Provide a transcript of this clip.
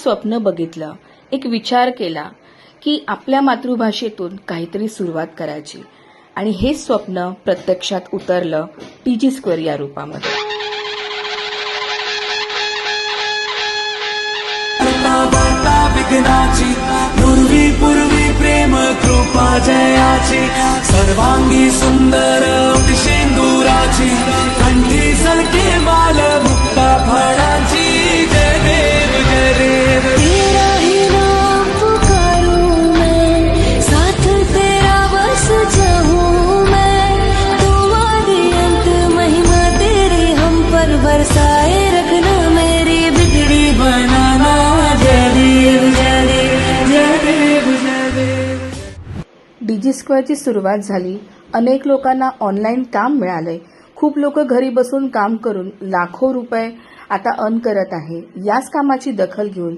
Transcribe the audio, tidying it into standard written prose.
स्वप्न बघितलं, एक विचार केला की आपल्या मातृभाषेतून काहीतरी सुरुवात करायची आणि हे स्वप्न प्रत्यक्षात उतरलं टीजी स्क्वेअर या रूपामध्ये. विघ्नाची पूर्वी पूर्वी प्रेम कृपा जयाची सर्वांगी सुंदर शेंदुराची कंठी सलके बाल मुक्ता फळाची जय देव जय देव. तेरा ही नाम पुकारूं मैं, साथ तेरा बस जाऊं मैं. तुम आदि अंत महिमा तेरी हम पर बरसाए रखना, मेरी बिगड़ी बनाना. जय देव जय देव जय देव जय देव. टीजी स्क्वेअरची सुरुवात झाली. अनेक लोकांना ऑनलाईन काम मिळालंय. खूप लोक घरी बसून काम करून लाखो रुपये आता अर्न करत आहे. याच कामाची दखल घेऊन